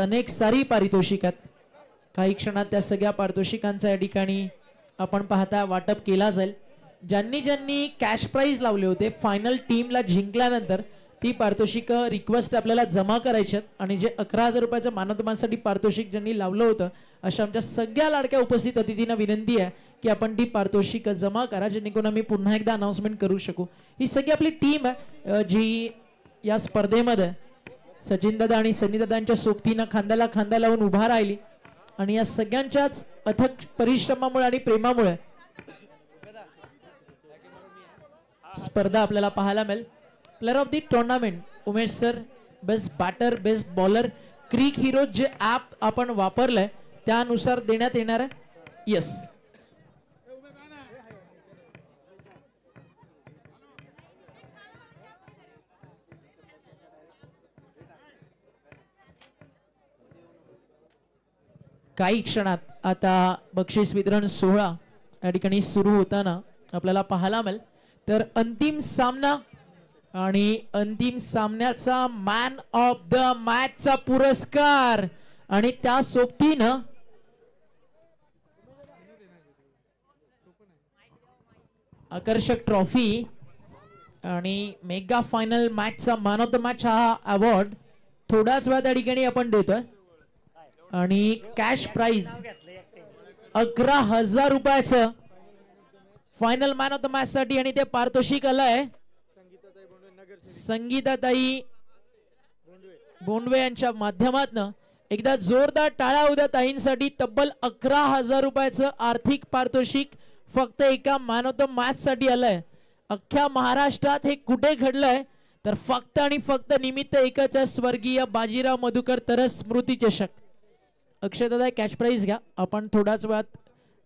अनेक सारी पारितोषिक आहेत. काही क्षणात त्या सगळ्या पारितोषिकांचा या ठिकाणी आपण पाहता वाटप केला जाईल. ज्यांनी ज्यांनी कॅश प्राइज लावले होते फायनल टीमला जिंकल्यानंतर ती पारितोषिक रिक्वेस्ट आपल्याला जमा करायची आहेत. आणि जे 11,000 रुपयाचं मानवतांसाठी पारितोषिक ज्यांनी लावलं होतं अशा आमच्या सगळ्या लाडक्या उपस्थित अतिथींना विनंती आहे की आपण ती पारितोषिक जमा करा जेणेकरून आम्ही पुन्हा एकदा अनाउन्समेंट करू शकू. ही सगळी आपली टीम आहे जी या स्पर्धेमध्ये सचिन दादा आणि सनी दादांच्या सोबतीनं खांद्याला खांदा लावून उभा राहिली आणि या सगळ्यांच्याच अथक परिश्रमामुळे आणि प्रेमामुळे स्पर्धा आपल्याला पाहायला मिळेल. Player of the tournament Umesh sir, best batter, best bowler, Cric Hero जे ॲप आपण वापरलंय त्यानुसार देण्यात येणार आहे. यस, काही क्षणात आता बक्षीस वितरण सोहळा या ठिकाणी सुरू होताना आपल्याला पाहायला मिळेल. तर अंतिम सामना आणि अंतिम सामन्याचा मॅन ऑफ द मॅचचा पुरस्कार आणि त्या सोबतीनं आकर्षक ट्रॉफी आणि मेगा फायनल मॅचचा मॅन ऑफ द मॅच हा अवॉर्ड थोड्याच वेळा त्या ठिकाणी आपण देतोय. आणि कॅश प्राइज 11,000 रुपयाचं final man of the match साठी आणि ते पारितोषिक आलंय संगीताताई बोंडवे यांच्या माध्यमातून. एकदा जोरदार टाळ्या उद्या ताईंसाठी. तब्बल 11,000 रुपयाचं आर्थिक पारितोषिक फक्त एका मॅन ऑफ द मॅच साठी आलंय. अख्ख्या महाराष्ट्रात हे कुठे घडलंय तर फक्त आणि फक्त निमित्त एकच आहे, स्वर्गीय बाजीराव मधुकर तरस स्मृती चषक. अक्षय दादा कॅश प्राइज घ्या, आपण थोड्याच वेळात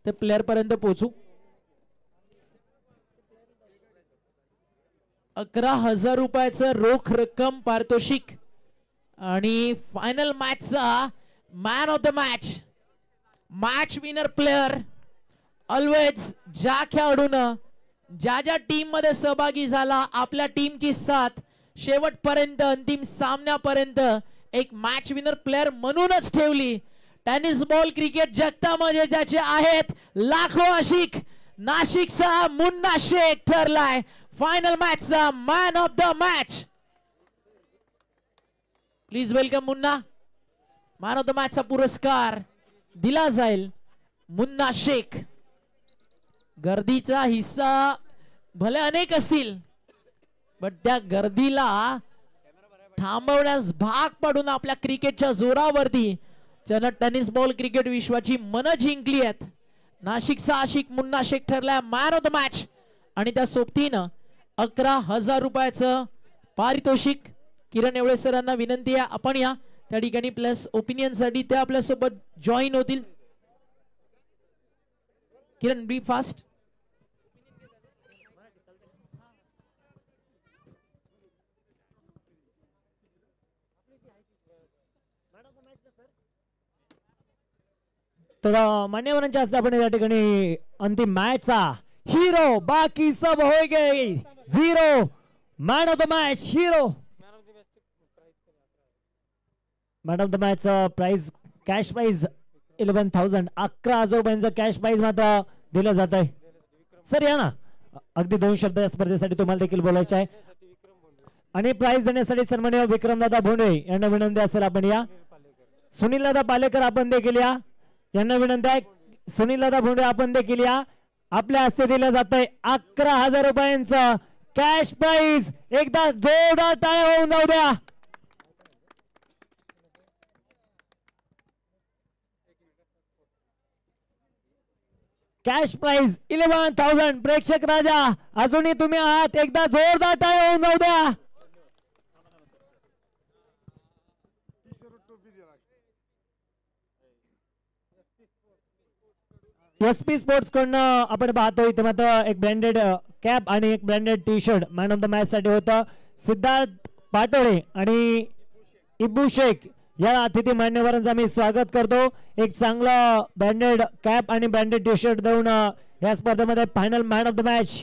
ते प्लेअर पर्यंत पोहोचू. 11,000 रुपयाचं रोख रक्कम पारितोषिक आणि फायनल मॅचचा man of the match, match winner player. Always ज्या खेळाडूनं ज्या ज्या टीम मध्ये सहभागी झाला आपल्या टीमची साथ शेवटपर्यंत अंतिम सामन्यापर्यंत एक मॅच विनर प्लेअर म्हणूनच ठेवली. टेनिस बॉल क्रिकेट जगतामध्ये ज्याचे आहेत लाखो आशिक, नाशिकचा मुन्ना शेख ठरलाय फायनल मॅचचा man of the match. Please welcome Munna. Man of the मॅचचा पुरस्कार दिला जाईल मुन्ना शेख. गर्दीचा हिस्सा भले अनेक असतील पण त्या गर्दीला थांबवण्यास भाग पडून आपल्या क्रिकेटच्या जोरावरती ज्यानं टेनिस बॉल क्रिकेट विश्वाची मन जिंकली आहेत नाशिकचा आशिक मुन्ना शेख ठरलाय मॅन ऑफ द मॅच. आणि त्या सोबतीनं 11,000 रुपयाचं पारितोषिक. किरण एवढे सरांना विनंती आहे आपण या त्या ठिकाणी प्लस ओपिनियन साठी ते आपल्यासोबत जॉईन होतील. किरण बी फास्ट. तर मान्यवरांच्या हस्ते आपण या ठिकाणी अंतिम मॅचचा हिरो, बाकी सब हो गए zero. Man of the match hero. Man of the match prize cash prize 11,000, 11,000 रुपयांचं कॅश प्राइज मात्र दिलं जात आहे. सर या ना, अगदी 2 शब्द या स्पर्धेसाठी तुम्हाला देखील बोलायचे आहे. आणि प्राइज देण्यासाठी सन्माननीय विक्रमदादा भोंडवे यांना विनंती असेल आपण या. सुनील दादा पालेकर आपण देखील या, यांना विनंती आहे. सुनील दादा भोंडवे आपण देखील या. आपल्या हस्ते दिलं जात आहे 11,000 रुपयांचं कॅश प्राइज. एकदा जोरदार टाळ्या होऊन जाऊ द्या. Cash prize 11,000. प्रेक्षक राजा अजूनही तुम्ही आहात, एकदा जोरदार टाळ्या होऊन जाऊ द्या. SP स्पोर्ट्स कडनं आपण पाहतोय इथे मात्र एक ब्रँडेड कॅप आणि एक branded T shirt man of the match साठी होतं. सिद्धार्थ पाटोळे आणि इब्बू शेख या अतिथी मान्यवरांचं मी स्वागत करतो. एक चांगला ब्रँडेड कॅप आणि ब्रँडेड टी शर्ट देऊन या स्पर्धेमध्ये final man of the match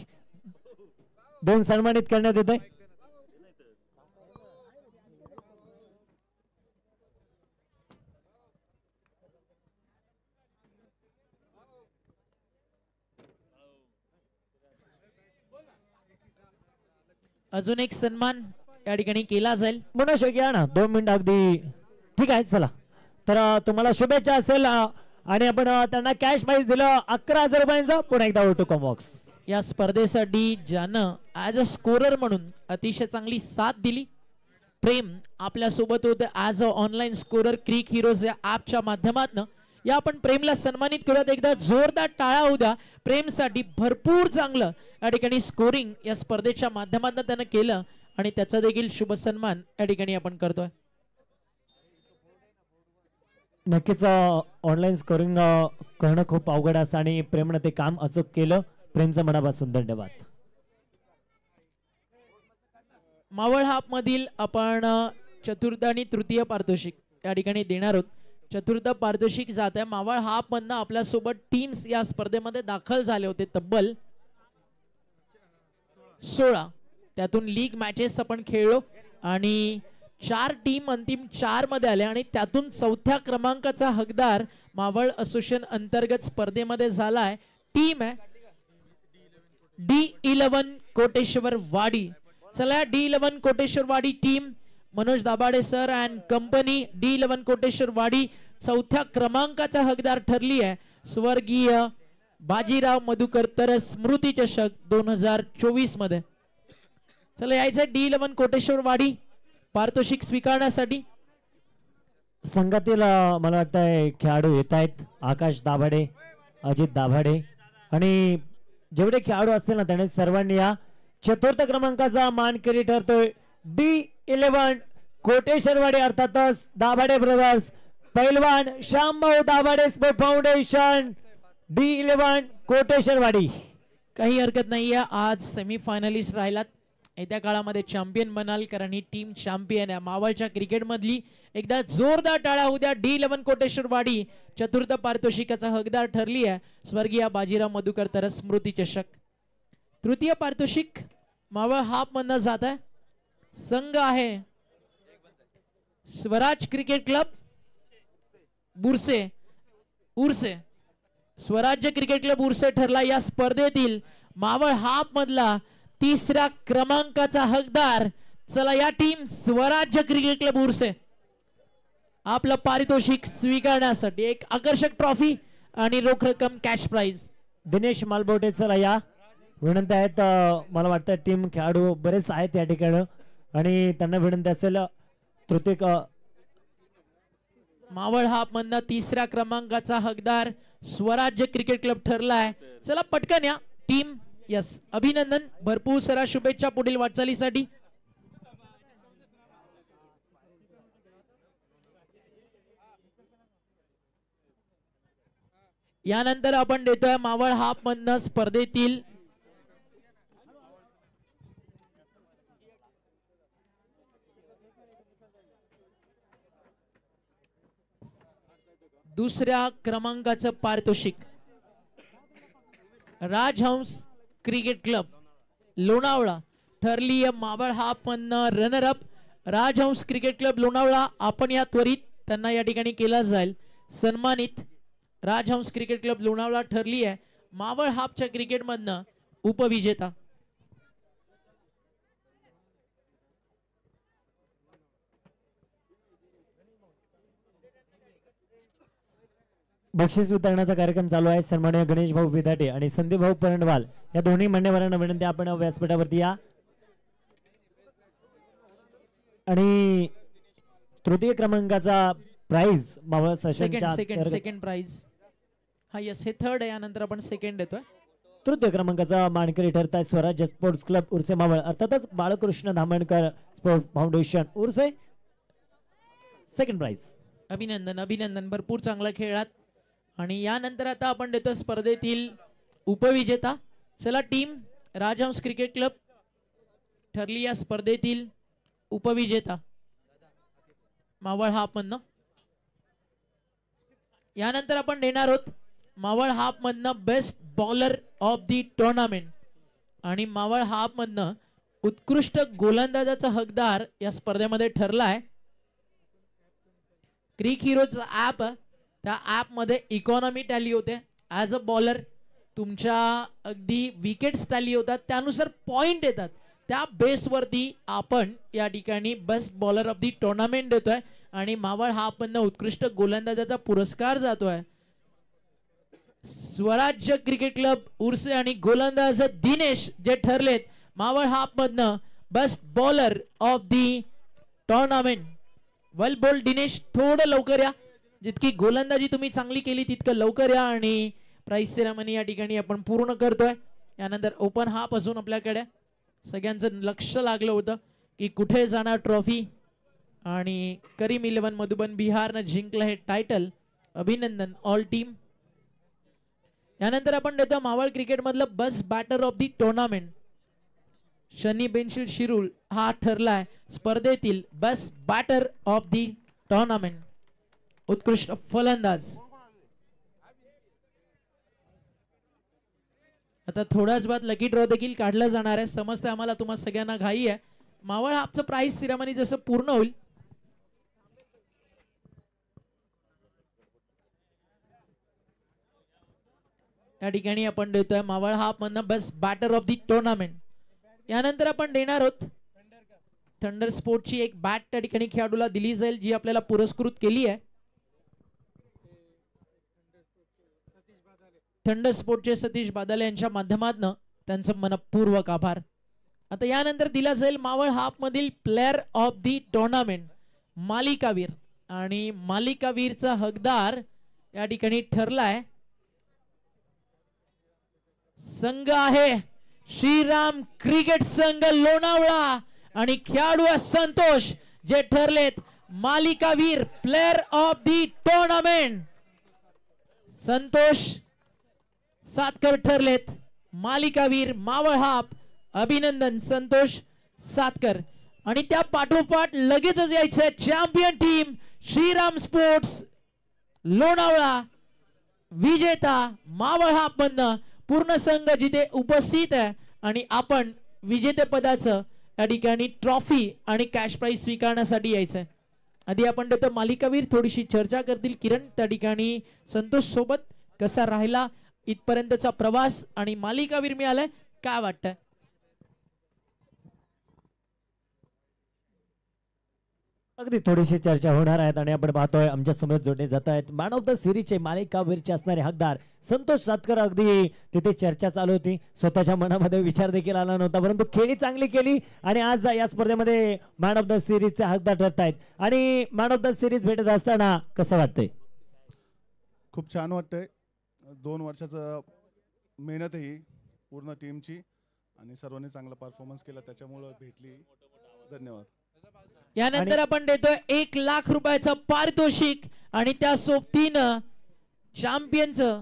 देऊन सन्मानित करण्यात येते. अजून एक सन्मान या ठिकाणी केला जाईल. मनोज घ्या ना 2 मिनिट अगदी ठीक आहे चला. तर तुम्हाला शुभेच्छा असेल आणि आपण त्यांना कॅश प्राइज दिलं 11,000 रुपयांचं. पुन्हा एकदा ओटो कॉम्बॉक्स. या स्पर्धेसाठी ज्यानं ॲज अ स्कोरर म्हणून अतिशय चांगली साथ दिली. प्रेम आपल्या सोबत होते as a online scorer Cric Heroes या ॲपच्या माध्यमातून. या आपण प्रेमला सन्मानित करूयात. एकदा जोरदार टाळ्या होऊ द्या प्रेमसाठी. भरपूर चांगलं या ठिकाणी स्कोरिंग या स्पर्धेच्या माध्यमातून त्यानं केलं आणि त्याचा देखील शुभ सन्मान या ठिकाणी आपण करतोय. नक्कीच ऑनलाईन स्कोरिंग करणं खूप अवघड असं आणि प्रेमनं ते काम अचूक केलं. प्रेमचं मनापासून धन्यवाद. मावळ हाफ मधील आपण चतुर्थ आणि तृतीय पारितोषिक या ठिकाणी देणार आहोत. चतुर्थ पारितोषिक जात आहे मावळ हाफ मधनं आपल्यासोबत टीम्स या स्पर्धेमध्ये दाखल झाले होते तब्बल 16. त्यातून लीग मॅचेस आपण खेळलो आणि 4 टीम अंतिम 4 मध्ये आले आणि त्यातून 4थ्या क्रमांकाचा हकदार मावळ असोसिएशन अंतर्गत स्पर्धेमध्ये झालाय. टीम आहे D11 कोटेश्वर वाडी. चला D11 कोटेश्वर वाडी team Manoj Dabhade sir and company D11 Koteshwar वाडी 4थ्या क्रमांकाचा हकदार ठरली आहे. स्वर्गीय बाजीराव मधुकर तरस स्मृती चषक 2024 मध्ये. चला यायचं D11 कोटेश्वर वाडी पारितोषिक स्वीकारण्यासाठी. संघातील मला वाटतंय खेळाडू येत आहेत. आकाश दाभाडे, अजित दाभाडे आणि जेवढे खेळाडू असतील ना त्याने सर्वांनी या चतुर्थ क्रमांकाचा मानकरी ठरतोय. D11 कोटेश्वरवाडी अर्थातच दाभाडे ब्रदर्स पैलवान Shyambhau Dabhade sport foundation D11 कोटेश्वरवाडी. काही हरकत नाहीये. आज सेमीफायनलिस्ट राहिलात. येत्या काळामध्ये चॅम्पियन बनाल कारण ही टीम चॅम्पियन आहे मावळच्या क्रिकेट मधली. एकदा जोरदार टाळ्या होऊ द्या. D11 कोटेश्वरवाडी चतुर्थ पारितोषिकाचा हकदार ठरली आहे. स्वर्गीय बाजीराव मधुकर तरस स्मृती चषक. तृतीय पारितोषिक मावळ हाफ मधनं जात आहे. संघ आहे स्वराज क्रिकेट क्लब बुरसे उर्से. स्वराज्य क्रिकेट क्लब उर्से ठरला या स्पर्धेतील मावळ हाफ मधला 3ऱ्या क्रमांकाचा हकदार. चला या टीम स्वराज्य क्रिकेट क्लब उर्से आपलं पारितोषिक स्वीकारण्यासाठी एक आकर्षक ट्रॉफी आणि रोख रक्कम कॅश प्राइज. दिनेश मालबोटे चला या विनंती आहेत. मला वाटतं टीम खेळाडू बरेच आहेत या ठिकाणी आणि त्यांना विनंती असेल तृतीय मावळ हाफ मधनं 3ऱ्या क्रमांकाचा हकदार स्वराज्य क्रिकेट क्लब ठरलाय. चला पटकन या टीम. यस अभिनंदन. भरपूर साऱ्या शुभेच्छा पुढील वाटचालीसाठी. यानंतर आपण देतोय मावळ हाफ मधनं स्पर्धेतील दुसऱ्या क्रमांकाचं पारितोषिक. राजहंस क्रिकेट क्लब लोणावळा ठरली मावळ हाफ मधनं रनर अप. राजहंस क्रिकेट क्लब लोणावळा आपण या त्वरित त्यांना या ठिकाणी केला जाईल सन्मानित. राजहंस क्रिकेट क्लब लोणावळा ठरली आहे मावळ हाफच्या क्रिकेट मधनं उपविजेता. बक्षीस वितरणाचा कार्यक्रम चालू आहे. सन्माननीय गणेश भाऊ विधाटे आणि संदीप भाऊ परंडवाल या दोन्ही मान्यवरांना विनंती आपण व्यासपीठावरती या. आणि तृतीय क्रमांकाचा प्राइज मावळ सेकंड प्राइज. हा यस हे थर्ड आहे. यानंतर आपण सेकंड देतोय. तृतीय क्रमांकाचा मानकरी ठरत आहे स्वराज्य स्पोर्ट्स क्लब उर्से मावळ अर्थातच Balkrishna Dhamankar sport foundation Urse. Second prize. अभिनंदन अभिनंदन. भरपूर चांगला खेळात. आणि यानंतर आता आपण देतो स्पर्धेतील उपविजेता. चला टीम राजहंस क्रिकेट क्लब ठरली या स्पर्धेतील उपविजेता मावळ हाफ मधनं. यानंतर आपण देणार आहोत मावळ हाफ मधनं best bowler of the tournament आणि मावळ हाफ मधनं उत्कृष्ट गोलंदाजाचा हकदार या स्पर्धेमध्ये ठरला आहे. क्रिक हिरोचा ऍप त्या ऍप मध्ये इकॉनॉमी टॅली होते. ऍज अ बॉलर तुमच्या अगदी विकेट्स टॅली होतात त्यानुसार पॉइंट येतात. त्या बेसवरती आपण या ठिकाणी best bowler of the tournament देतोय आणि मावळ हा आपण उत्कृष्ट गोलंदाजाचा पुरस्कार जातोय. स्वराज्य क्रिकेट क्लब उर्से आणि गोलंदाज दिनेश जे ठरलेत मावळ हाफ मधनं best bowler of the tournament. Well bowled Dinesh, थोडं लवकर या. जितकी गोलंदाजी तुम्ही चांगली केली तितकं लवकर या आणि प्राइस सेरेमनी या ठिकाणी आपण पूर्ण करतोय. यानंतर ओपन हाफ अजून आपल्याकडे सगळ्यांचं लक्ष लागलं होतं की कुठे जाणार ट्रॉफी आणि करीम 11 मधुबन बिहारनं जिंकलं हे टायटल. अभिनंदन ऑल टीम. यानंतर आपण देतो मावळ क्रिकेट मधलं best batter of the tournament. Shani Benshil Shirur हा ठरलाय स्पर्धेतील best batter of the tournament, उत्कृष्ट फलंदाज. आता थोड्याच बाद लकी ड्रॉ देखील काढला जाणार आहे. समजते आम्हाला तुम्हा सगळ्यांना घाई आहे. मावळ हाफचं प्राइस सिरेमनी जसं पूर्ण होईल या ठिकाणी आपण देतोय मावळ हाफ मधनं best batter of the tournament. यानंतर आपण देणार आहोत थंडर स्पोर्टची एक बॅट त्या ठिकाणी खेळाडूला दिली जाईल जी आपल्याला पुरस्कृत केली आहे. थंडर स्पोर्टचे सतीश बादाले यांच्या माध्यमातून त्यांचं मनपूर्वक आभार. आता यानंतर दिला जाईल मावळ हाफ मधील प्लेअर ऑफ दी टुर्नामेंट मालिकावीर आणि मालिकावीरचा हकदार या ठिकाणी ठरलाय संघ आहे श्रीराम क्रिकेट संघ लोणावळा आणि खेळाडू संतोष जे ठरलेत मालिकावीर player of the tournament. Santosh Satkar ठरलेत मालिकावीर मावळ हाफ. अभिनंदन संतोष सातकर. आणि त्या पाठोपाठ लगेचच यायचं champion team Shriram sports Lonavala विजेता मावळ हाफ मधनं पूर्ण संघ जिथे उपस्थित आहे आणि आपण विजेतेपदाचं या ठिकाणी ट्रॉफी आणि कॅश प्राइज स्वीकारण्यासाठी यायचंय. आधी आपण देतो मालिकावीर थोडीशी चर्चा करतील किरण त्या ठिकाणी संतोष सोबत कसा राहिला इथपर्यंतचा प्रवास आणि मालिकावीर मिळालाय काय वाटतंय? अगदी थोडीशी चर्चा होणार आहेत आणि आपण पाहतोय आमच्या समोर जोडले जात आहेत मॅन ऑफ द सिरीजचे मालिकावीरचे असणारे हकदार संतोष सातकर. अगदी तिथे चर्चा चालू होती, स्वतःच्या मनामध्ये विचार देखील आला नव्हता, परंतु खेळी चांगली केली आणि आज या स्पर्धेमध्ये मॅन ऑफ द सिरीजचे हकदार ठरत आहेत. आणि मॅन ऑफ द सिरीज भेटत असताना कसं वाटतंय? खूप छान वाटतंय. 2 वर्षाचं मेहनत ही पूर्ण टीमची आणि सर्वांनी चांगला परफॉर्मन्स केला त्याच्यामुळे भेटली. धन्यवाद. यानंतर आपण देतोय 1 लाख रुपयाचं पारितोषिक आणि त्या सोबतीनं चॅम्पियनचं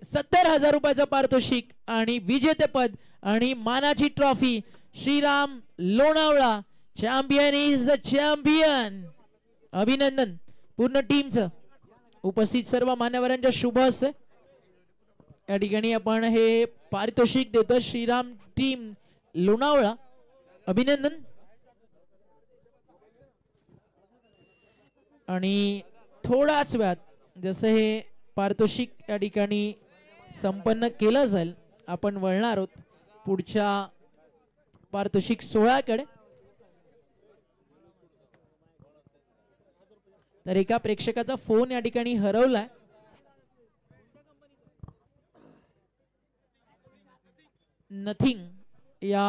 70,000 रुपयाचं पारितोषिक आणि विजेतेपद आणि मानाची trophy. Shriram Lonavala champion is the champion. अभिनंदन पूर्ण टीमचं. उपस्थित सर्व मान्यवरांच्या शुभ हस्ते या ठिकाणी आपण हे पारितोषिक देतो श्रीराम टीम लोणावळा. अभिनंदन. आणि थोडाच वेळात जसं हे पारितोषिक या ठिकाणी संपन्न केलं जाईल आपण वळणार आहोत पुढच्या पारितोषिक सोहळ्याकडे. तर एका प्रेक्षकाचा फोन या ठिकाणी हरवलाय. नथिंग या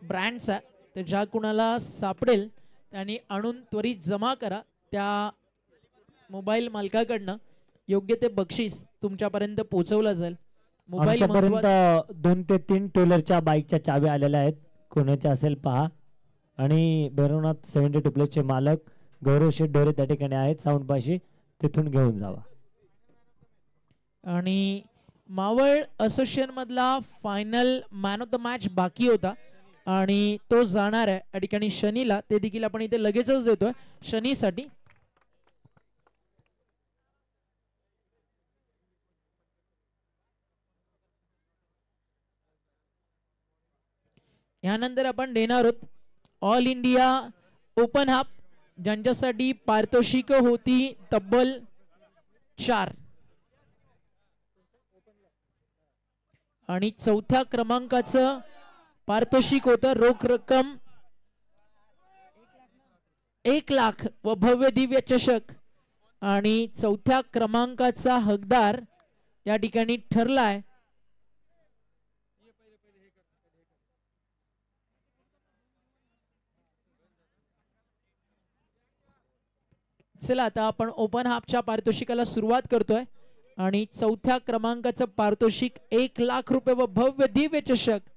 ब्रँडचा तर ज्या कुणाला सापडेल त्यांनी आणून त्वरित जमा करा. त्या मोबाईल मालकाकडनं योग्य ते बक्षीस तुमच्यापर्यंत पोहोचवलं जाईल. मोबाईल 2 ते 3 टोलरच्या बाईकच्या चाव्या आलेल्या आहेत, कोणाच्या असेल पहा. आणि भैरवनाथ 72 प्लेसचे मालक गौरव शेठ ढोरे त्या ठिकाणी आहेत साऊंड पाशी, तिथून घेऊन जावा. आणि मावळ असोसिएशन मधला final man of the match बाकी होता आणि तो जाणार आहे या ठिकाणी शनीला. ते देखील आपण इथे लगेचच देतोय शनीसाठी. यानंतर आपण देणार आहोत ऑल इंडिया ओपन हाफ ज्यांच्यासाठी पारितोषिक होती तब्बल 4 आणि 4थ्या क्रमांकाचं पारितोषिक होतं रोख रक्कम 1,00,000 व भव्य दिव्य चषक आणि चौथ्या क्रमांकाचा हकदार या ठिकाणी ठरलाय चला आता आपण ओपन हाफच्या पारितोषिकाला सुरुवात करतोय आणि चौथ्या क्रमांकाचं पारितोषिक 1,00,000 रुपये व भव्य दिव्य चषक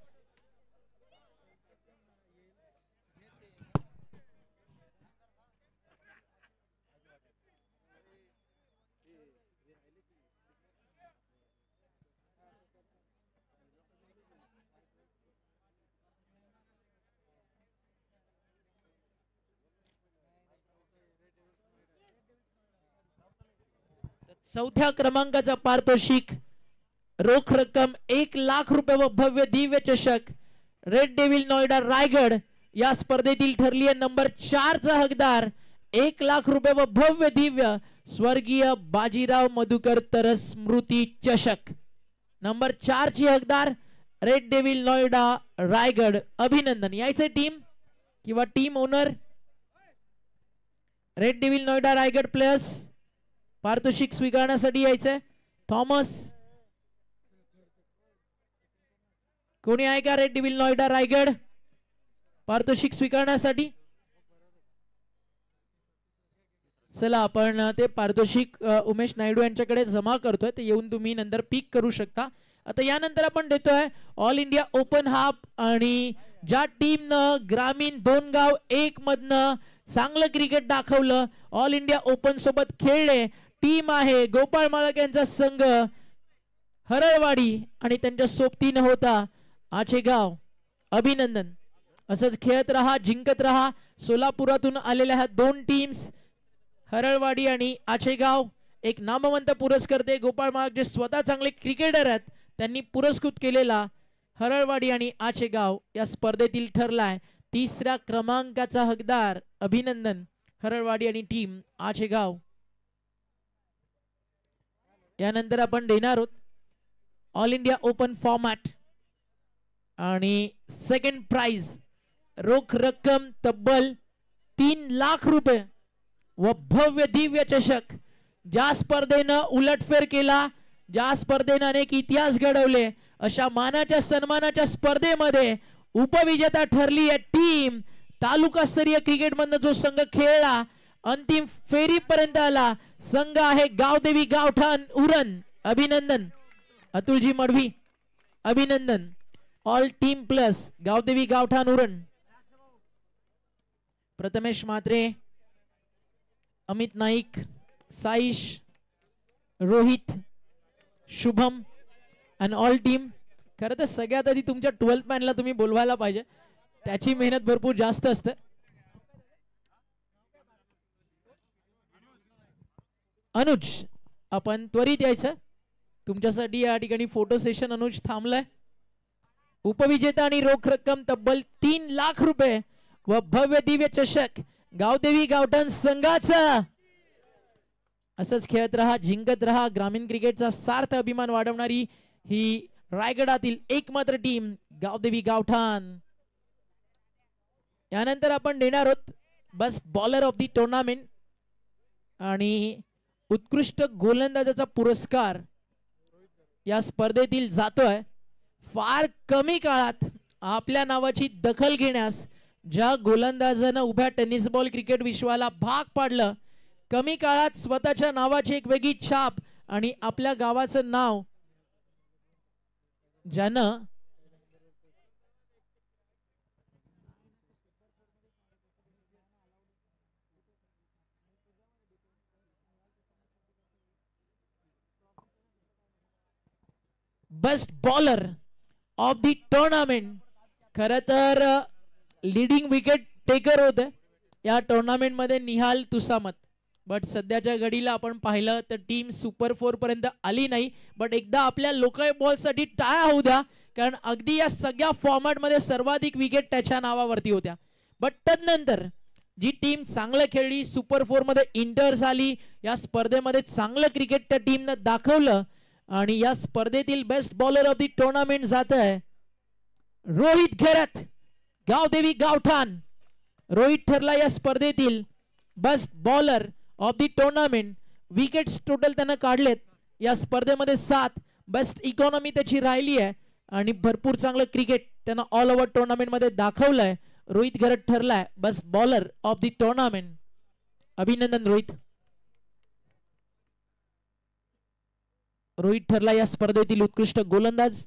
चौथ्या क्रमांकाचा पारितोषिक रोख रक्कम 1,00,000 रुपये व भव्य दिव्य चषक रेड डेव्हिल नोएडा रायगड या स्पर्धेतील ठरली आहे नंबर 4 चा हकदार 1,00,000 रुपये व भव्य दिव्य स्वर्गीय बाजीराव मधुकर तरस स्मृती चषक नंबर 4 ची हकदार रेड डेव्हिल नोएडा रायगड अभिनंदन यायचे टीम किंवा team owner red devil Noida Raigad players पारितोषिक स्वीकारण्यासाठी यायचंय थॉमस कोणी आहे का रेड डेव्हिल नोएडा रायगड पारितोषिक स्वीकारण्यासाठी चला आपण ते पारितोषिक उमेश नायडू यांच्याकडे जमा करतोय ते येऊन तुम्ही नंतर पिक करू शकता आता यानंतर आपण देतोय ऑल इंडिया ओपन हाफ आणि ज्या टीमनं ग्रामीण 2 गाव 1 मधनं चांगलं क्रिकेट दाखवलं ऑल इंडिया ओपन सोबत खेळले टीम आहे गोपाळ माळक यांचा संघ हरळवाडी आणि त्यांच्या सोबतीनं होता आचेगाव अभिनंदन असंच खेळत रहा जिंकत रहा सोलापुरातून आलेल्या ह्या 2 टीम्स हरळवाडी आणि आचेगाव एक नामवंत पुरस्कर्ते गोपाळ माळक जे स्वतः चांगले क्रिकेटर आहेत त्यांनी पुरस्कृत केलेला हरळवाडी आणि आचेगाव या स्पर्धेतील ठरलाय 3ऱ्या क्रमांकाचा हकदार अभिनंदन हरळवाडी आणि टीम आचेगाव यानंतर आपण देणार आहोत ऑल इंडिया ओपन फॉर्मॅट आणि सेकंड प्राइज रोख रक्कम तब्बल 3,00,000 रुपये व भव्य दिव्य चषक ज्या स्पर्धेनं उलटफेर केला ज्या स्पर्धेनं अनेक इतिहास घडवले अशा मानाच्या सन्मानाच्या स्पर्धेमध्ये उपविजेता ठरली आहे टीम तालुकास्तरीय क्रिकेट मधनं जो संघ खेळला अंतिम फेरीपर्यंत आला संघ आहे गावदेवी गावठाण उरण अभिनंदन अतुलजी मडवी अभिनंदन ऑल टीम प्लस गावदेवी गावठाण Uran Prathamesh Mhatre Amit Naik Saish Rohit Shubham and all team खरं तर सगळ्यात आधी तुमच्या 12th मॅनला तुम्ही बोलवायला पाहिजे त्याची मेहनत भरपूर जास्त असते अनुज आपण त्वरित यायचं तुमच्यासाठी या ठिकाणी फोटो सेशन अनुज थांबलाय उपविजेता आणि रोख रक्कम तब्बल 3,00,000 रुपये व भव्य दिव्य चषक गावदेवी गावठाण संघाचा असंच खेळत रहा जिंकत रहा ग्रामीण क्रिकेटचा सार्थ अभिमान वाढवणारी ही रायगडातील एकमात्र टीम गावदेवी गावठाण यानंतर आपण देणार आहोत best bowler of the tournament आणि उत्कृष्ट गोलंदाजाचा पुरस्कार या स्पर्धेतील जातोय फार कमी काळात आपल्या नावाची दखल घेण्यास ज्या गोलंदाजानं उभ्या टेनिस बॉल क्रिकेट विश्वाला भाग पाडलं कमी काळात स्वतःच्या नावाची एक वेगळी छाप आणि आपल्या गावाचं नाव ज्यानं best bowler of the tournament खरं तर लीडिंग विकेट टेकर होते या टुर्नामेंट मध्ये निहाल तुसामत बट सध्याच्या घडीला आपण पाहिलं तर टीम सुपर 4 पर्यंत आली नाही बट एकदा आपल्या लोकल बॉल साठी टाळ्या होऊ द्या कारण अगदी या सगळ्या फॉर्मॅट मध्ये सर्वाधिक विकेट त्याच्या नावावरती होत्या बट तदनंतर जी टीम चांगलं खेळली सुपर 4 मध्ये इंटर झाली या स्पर्धेमध्ये चांगलं क्रिकेट त्या टीमनं दाखवलं आणि या स्पर्धेतील best bowler of the tournament जात आहे रोहित घेरत गावदेवी गावठाण. रोहित ठरला या स्पर्धेतील best bowler of the tournament. Wickets total त्यानं काढलेत या स्पर्धेमध्ये 7. बेस्ट इकॉनॉमी त्याची राहिली आहे आणि भरपूर चांगलं क्रिकेट त्यानं ऑल ओव्हर टुर्नामेंट मध्ये दाखवलंय. रोहित घेरत ठरलाय best bowler of the tournament. अभिनंदन रोहित. रोहित ठरला या स्पर्धेतील उत्कृष्ट गोलंदाज.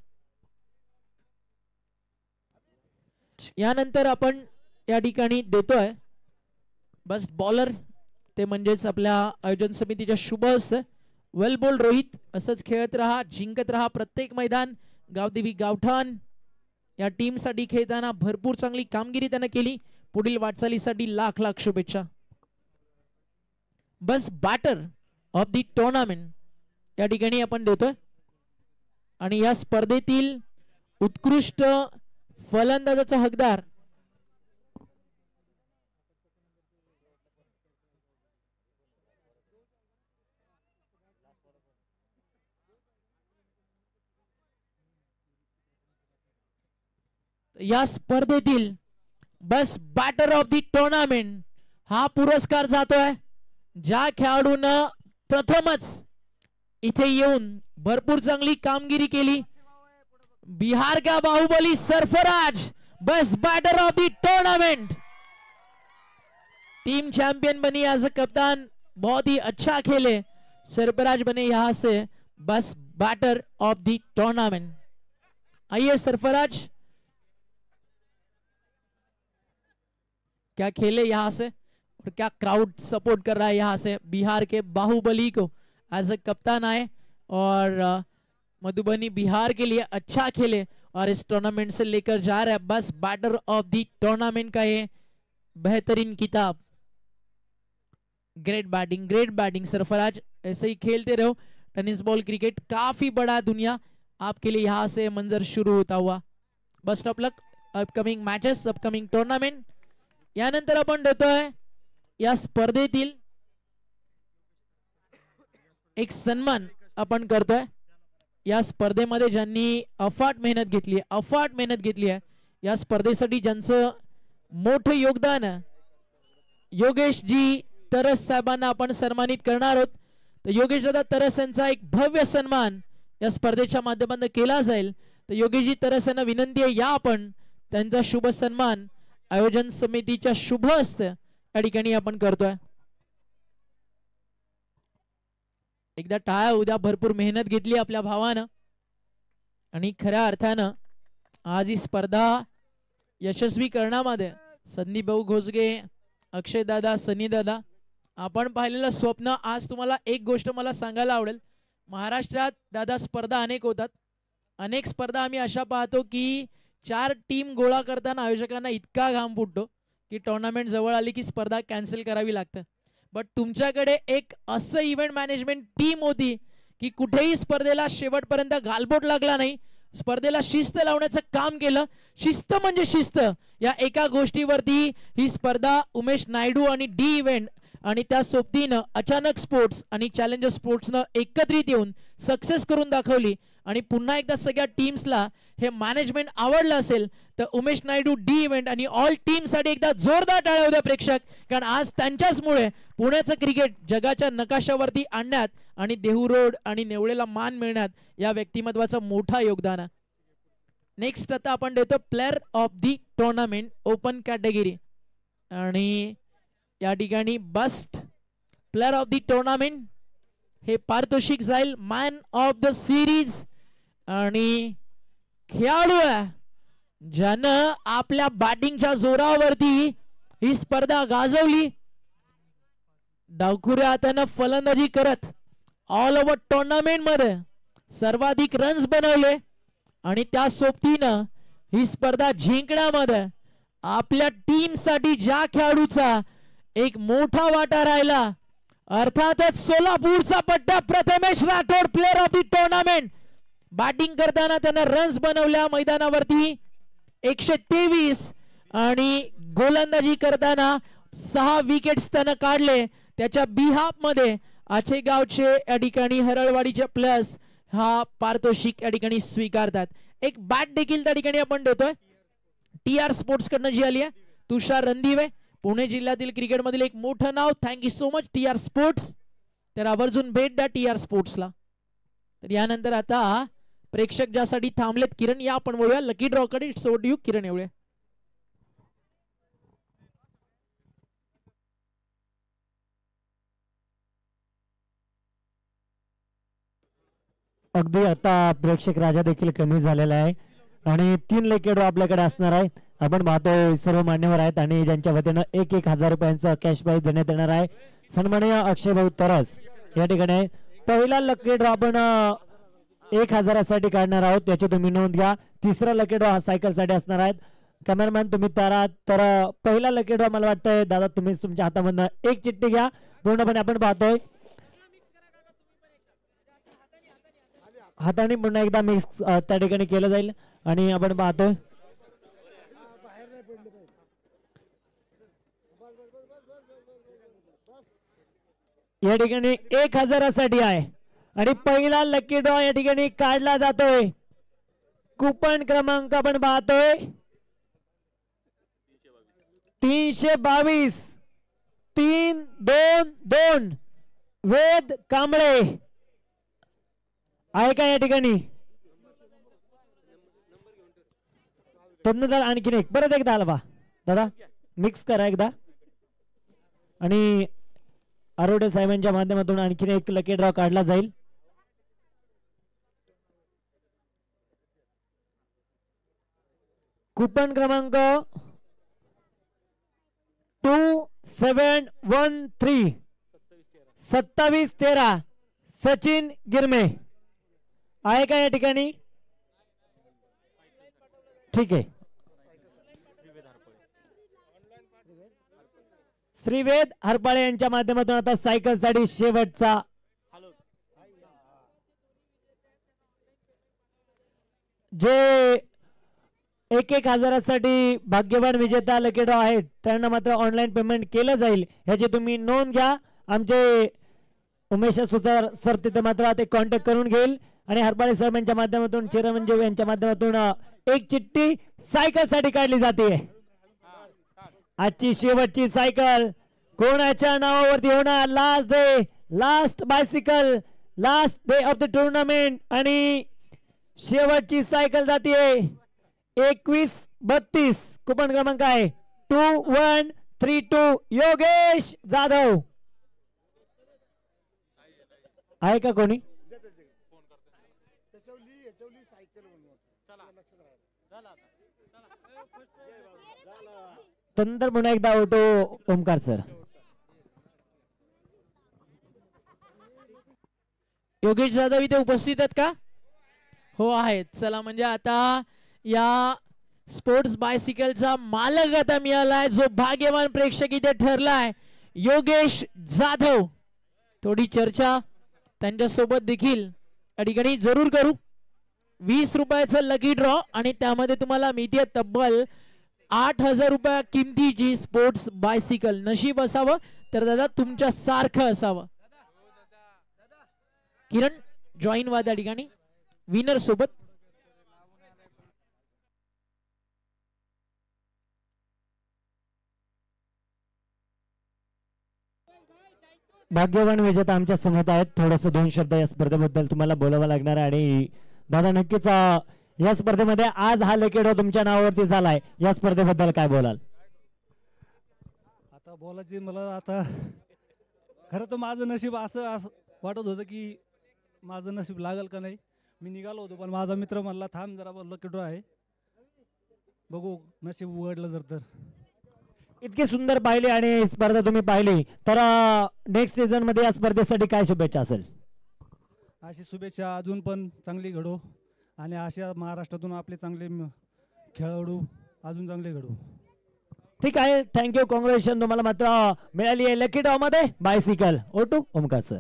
यानंतर आपण या ठिकाणी देतोय बेस्ट बॉलर, ते म्हणजेच आपल्या आयोजन समितीच्या शुभ हस्ते. वेल बोल रोहित, असंच खेळत राहा, जिंकत राहा प्रत्येक मैदान. गावदेवी गावठाण या टीम साठी खेळताना भरपूर चांगली कामगिरी त्यानं केली. पुढील वाटचालीसाठी लाख लाख शुभेच्छा. Best batter of the tournament या ठिकाणी आपण देतोय आणि या स्पर्धेतील उत्कृष्ट फलंदाजाचा हकदार या स्पर्धेतील best batter of the tournament हा पुरस्कार जातोय ज्या खेळाडूनं प्रथमच इथे येऊन भरपूर चांगली कामगिरी केली. बिहार का Bahubali Sarfaraz, best batter of the tournament. Team champion बनी एज अ कप्तान, बहुत ही अच्छा खेले. सरफराज बने यहां से best batter of the tournament. आइए सरफराज, क्या खेले यहां से और क्या क्राउड सपोर्ट कर रहा है यहां से. बिहार के बाहुबली को एज अ कप्तान आए और मधुबनी बिहार के लिए अच्छा खेले और इस टूर्नामेंट से लेकर जा रहा है बस बैटर ऑफ द टूर्नामेंट का ये बेहतरीन किताब. ग्रेट बैटिंग सरफराज, ऐसे ही खेलते रहो. टेनिस बॉल क्रिकेट काफी बड़ा दुनिया, आपके लिए यहां से मंजर शुरू होता हुआ. Best of luck upcoming matches, upcoming tournament. यानंतर आपण देतोय या स्पर्धेतील एक सन्मान आपण करतोय. या स्पर्धेमध्ये ज्यांनी अफाट मेहनत घेतली आहे या स्पर्धेसाठी ज्यांचं मोठं योगदान आहे, योगेश जी तरस साहेबांना आपण सन्मानित करणार आहोत. तर योगेश दादा तरस यांचा एक भव्य सन्मान या स्पर्धेच्या माध्यमातून केला जाईल. तर योगेशजी तरस यांना विनंती आहे, या आपण त्यांचा शुभ सन्मान आयोजन समितीच्या शुभ हस्ते या ठिकाणी आपण करतोय. एकदा टाळ्या, उद्या भरपूर मेहनत घेतली आपल्या भावानं आणि खऱ्या अर्थानं आज ही स्पर्धा यशस्वी करण्यामध्ये संदीप भाऊ घोसगे, अक्षय दादा, सनी दादा, आपण पाहिलेलं स्वप्न आज तुम्हाला एक गोष्ट मला सांगायला आवडेल. महाराष्ट्रात दादा स्पर्धा अनेक होतात, अनेक स्पर्धा आम्ही अशा पाहतो की 4 टीम गोळा करताना आयोजकांना इतका घाम फुटतो की टुर्नामेंट जवळ आली की स्पर्धा कॅन्सल करावी लागते. बट तुमच्याकडे एक असं इव्हेंट मॅनेजमेंट टीम होती की कुठेही स्पर्धेला शेवटपर्यंत गालबोट लागला नाही. स्पर्धेला शिस्त लावण्याचं काम केलं. शिस्त म्हणजे शिस्त, या एका गोष्टीवरती ही स्पर्धा उमेश नायडू आणि डी इव्हेंट आणि त्या सोबतीनं अचानक स्पोर्ट्स आणि चॅलेंजर स्पोर्ट्सनं एकत्रित येऊन सक्सेस करून दाखवली. आणि पुन्हा एकदा सगळ्या टीम्सला हे मॅनेजमेंट आवडलं असेल तर उमेश नायडू, डी इव्हेंट आणि ऑल टीम साठी एकदा जोरदार टाळ्या होत्या प्रेक्षक, कारण आज त्यांच्याचमुळे पुण्याचं क्रिकेट जगाच्या नकाशावरती आणण्यात आणि देहू रोड आणि नेवळेला मान मिळण्यात या व्यक्तिमत्वाचं मोठा योगदान आहे. नेक्स्ट आता आपण देतो player of the tournament open category आणि या ठिकाणी best player of the tournament हे पारितोषिक जाईल मॅन ऑफ द सिरीज आणि खेळाडू आहे ज्यानं आपल्या बॅटिंगच्या जोरावरती ही स्पर्धा गाजवली. डावखुऱ्या हातानं फलंदाजी करत ऑल ओव्हर टुर्नामेंट मध्ये सर्वाधिक रन्स बनवले आणि त्या सोबतीनं ही स्पर्धा जिंकण्यामध्ये आपल्या टीम साठी ज्या खेळाडूचा एक मोठा वाटा राहिला, अर्थातच सोलापूरचा पट्टा Prathamesh Rathod, player of the tournament. Batting करताना त्यानं रन्स बनवल्या मैदानावरती 123 आणि गोलंदाजी करताना 6 विकेट्स त्यानं काढले. त्याच्या बिहाफ मध्ये आचेगावचे या ठिकाणी हरळवाडीचे प्लस हा पारितोषिक या ठिकाणी स्वीकारतात. एक बॅट देखील त्या ठिकाणी आपण देतोय TR स्पोर्ट्स कडनं जी आली आहे तुषार रणदिवे, पुणे जिल्ह्यातील क्रिकेट मधील एक मोठं नाव. Thank you so much TR sports. तर आवर्जून भेट द्या TR स्पोर्ट्सला. तर यानंतर आता प्रेक्षक ज्यासाठी थांबलेत किरण, या आपण बोलूया लकी ड्रॉ कडे. सोड यू किरण एवढे. अगदी आता प्रेक्षक राजा देखील कमी झालेला आहे आणि 3 लकी ड्रॉ आपल्याकडे असणार आहे. आपण पाहतोय सर्व मान्यवर आहेत आणि ज्यांच्या वतीनं 1,000 रुपयांचा कॅश प्राइज देण्यात येणार आहे. सन्माननीय अक्षय भाऊ तरस या ठिकाणी पहिला लकी ड्रॉ आपण 1,000 साठी काढणार आहोत, याची तुम्ही नोंद घ्या. तिसरा लकी ड्रॉ हा सायकल साठी असणार आहेत. कॅमेरामॅन तुम्ही तर पहिला लकी ड्रॉ मला वाटतंय दादा तुम्ही तुमच्या हातामधनं एक चिठ्ठी घ्या. पूर्णपणे आपण पाहतोय हाताने पुन्हा एकदा मिक्स त्या ठिकाणी केलं जाईल आणि आपण पाहतोय या ठिकाणी 1,000 साठी आहे आणि पहिला लकी ड्रॉ या ठिकाणी काढला जातोय. कुपन क्रमांक आपण पाहतोय 322 322 वेद कांबळे आहे का या ठिकाणी. त्यानंतर आणखीन एक परत एकदा आला दादा मिक्स करा एकदा आणि आरोडे साहेबांच्या माध्यमातून आणखीन एक लकी ड्रॉ काढला जाईल. कुपन क्रमांक 2713 2713 सचिन गिरमे आहे का या ठिकाणी. ठीक आहे. श्रीवेद हरपाळे यांच्या माध्यमातून आता सायकल साठी शेवटचा जे 1,000 साठी भाग्यवान विजेता लकी ड्रॉ आहेत त्यांना मात्र ऑनलाईन पेमेंट केलं जाईल, याची तुम्ही नोंद घ्या. आमचे उमेश सुतार सर तिथे मात्र ते कॉन्टॅक्ट करून घेईल आणि हरपाळे साहेबांच्या माध्यमातून चिरंजीव यांच्या माध्यमातून एक चिठ्ठी सायकल साठी काढली जाते. आजची शेवटची सायकल कोणाच्या नावावरती होणार. Last bicycle last day of the tournament आणि शेवटची सायकल जाते 2132 कुपन क्रमांक आहे 2132 योगेश जाधव आहे का कोणी. तंत्र पुन्हा एकदा होतो ओमकार सर. योगेश जाधव इथे उपस्थित आहेत का. हो आहेत. चला म्हणजे आता या स्पोर्ट्स बायसिकलचा मालक आता मिळालाय, जो भाग्यवान प्रेक्षक इथे ठरलाय योगेश जाधव. थोडी चर्चा त्यांच्यासोबत देखील या ठिकाणी जरूर करू. 20 रुपयाचं लकी ड्रॉ आणि त्यामध्ये तुम्हाला मिळते तब्बल 8,000 रुपया किमतीची स्पोर्ट्स बायसिकल. नशीब असावं तर दादा तुमच्या सारखं असावं. किरण जॉईन व्हा त्या ठिकाणी विनर सोबत. भाग्यवान विजेता आमच्या समोर आहेत. थोडस 2 शब्द या स्पर्धेबद्दल तुम्हाला बोलावं लागणार आहे आणि दादा नक्कीच या स्पर्धेमध्ये आज हा लकी ड्रॉ तुमच्या नावावरती झालाय, या स्पर्धेबद्दल काय बोलाल. आता बोलायची मला आता खरं तर माझं नशीब असं वाटत होतं की माझं नशीब लागल का नाही. मी निघालो होतो पण माझा मित्र म्हणला थांब जरा लकी ड्रॉ आहे बघू नशीब उघडलं जर तर. इतकी सुंदर पाहिली आणि स्पर्धा तुम्ही पाहिली तर नेक्स्ट सीझन मध्ये या स्पर्धेसाठी काय शुभेच्छा असेल. अशी शुभेच्छा अजून पण चांगली घडो आणि अशा महाराष्ट्रातून आपले चांगले खेळाडू अजून चांगले घडू. ठीक आहे. थँक्यू. कॉंग्रॅच्युलेशन. तुम्हाला मात्र मिळाली आहे लकी ड्रॉ मध्ये बायसिकल. ओटू ओमकार सर.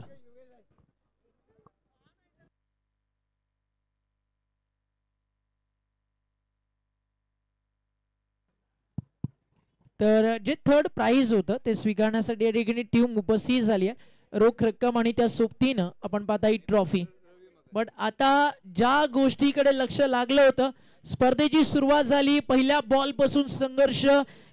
तर जे थर्ड प्राइज होतं ते स्वीकारण्यासाठी या ठिकाणी टीम उपस्थित झाली आहे. रोख रक्कम आणि त्या सोबतीनं आपण पाहता ही ट्रॉफी. बट आता ज्या गोष्टीकडे लक्ष लागलं होतं, स्पर्धेची सुरुवात झाली, पहिल्या बॉल पासून संघर्ष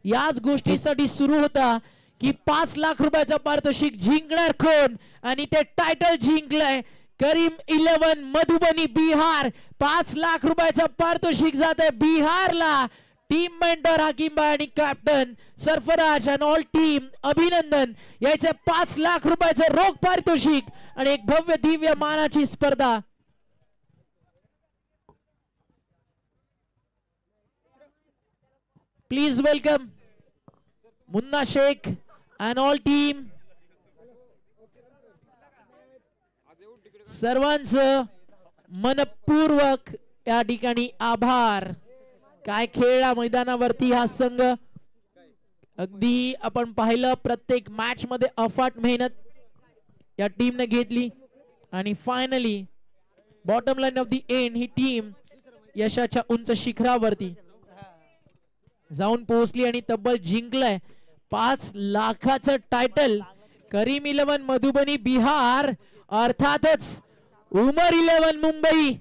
याच गोष्टीसाठी सुरू होता की 5 लाख रुपयाचा पारितोषिक जिंकणार कोण, आणि ते टायटल जिंकलंय करीम 11 मधुबनी बिहार. 5 लाख रुपयाचा पारितोषिक जात आहे बिहारला. टीम मेंटर हाकिम भाई आणि कॅप्टन सरफराज आणि ऑल टीम अभिनंदन. याचे 5 लाख रुपयाचं रोख पारितोषिक आणि एक भव्य दिव्य मानाची स्पर्धा. Please welcome Munna Shaikh and all team. सर्वांचं मनपूर्वक या ठिकाणी आभार. काय खेळला मैदानावरती हा संघ. अगदी आपण पाहिलं प्रत्येक मॅच मध्ये अफाट मेहनत या टीमने घेतली आणि finally bottom line of the and he team यशाच्या उंच शिखरावरती जाऊन पोहोचली आणि तब्बल जिंकलंय 5 लाखाचं टायटल. करीम 11 मधुबनी बिहार अर्थातच उमर 11 मुंबई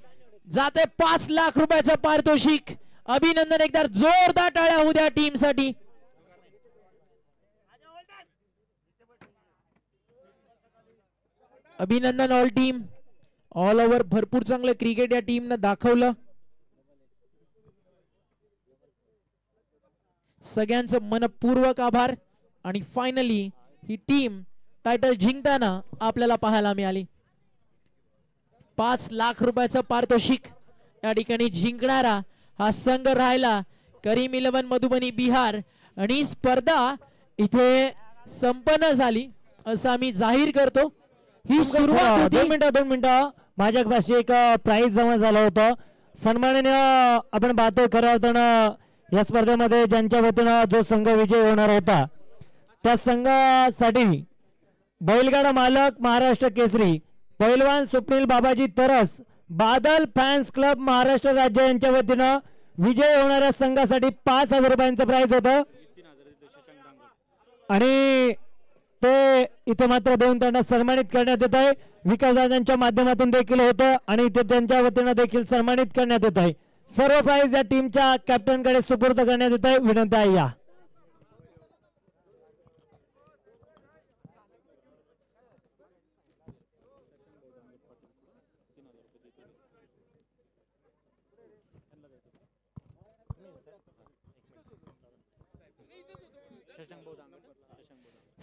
जाते 5 लाख रुपयाचं पारितोषिक. अभिनंदन. एकदा जोरदार टाळ्या होऊ द्या टीम साठी. अभिनंदन ऑल टीम. ऑल ओव्हर भरपूर चांगलं क्रिकेट या टीमनं दाखवलं. सगळ्यांचं मनपूर्वक आभार. आणि फायनली ही टीम टायटल जिंकताना आपल्याला पाहायला मिळाली. 5 लाख रुपयाचं पारितोषिक या ठिकाणी जिंकणारा हा संघ राहिला करीम 11 मधुबनी बिहार. आणि स्पर्धा इथे संपन्न झाली असं आम्ही जाहीर करतो. ही सुरुवात होती. 2 मिनिटं माझ्यापाशी एक प्राइज जमा झालं होतं. सन्माननीय आपण पाहतोय खरं अर्थानं या स्पर्धेमध्ये ज्यांच्या वतीनं जो संघ विजय होणार होता त्या संघासाठी बैलगाडा मालक महाराष्ट्र केसरी पैलवान स्वप्नील बाबाजी तरस बादल फॅन्स क्लब महाराष्ट्र राज्य यांच्या वतीनं विजय होणाऱ्या संघासाठी 5,000 रुपयांचं प्राइज होतं. आणि ते इथे मात्र देऊन त्यांना सन्मानित करण्यात येत आहे. विकासदादांच्या माध्यमातून देखील होतं आणि इथे त्यांच्या वतीनं देखील सन्मानित करण्यात येत आहे. सर्व प्राइज या टीमच्या कॅप्टन कडे सुपूर्द करण्यात येत आहे. विनंती आहे या.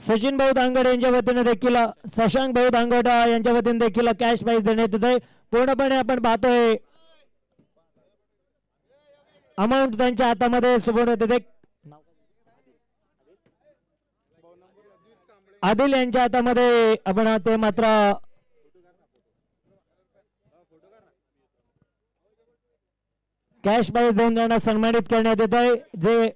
सचिन भाऊ दांगड यांच्या वतीने देखील शशांक भाऊ दांगड यांच्या वतीने देखील कॅश प्राइज देण्यात येत आहे. पूर्णपणे आपण पाहतोय अमाऊंट त्यांच्या हातामध्ये सुपूर्द येते. आदिल यांच्या हातामध्ये आपण ते मात्र कॅश प्राइज देऊन त्यांना सन्मानित करण्यात येत आहे. जे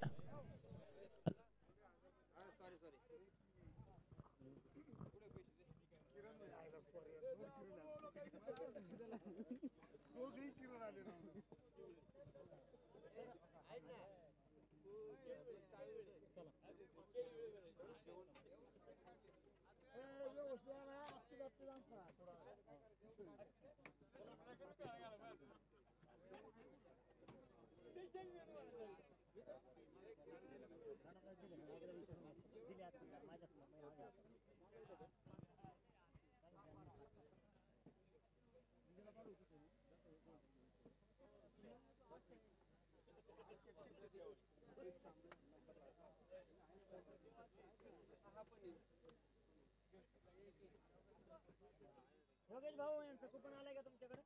योगेश भाऊ यांचं कुपन आलंय का तुमच्याकडे?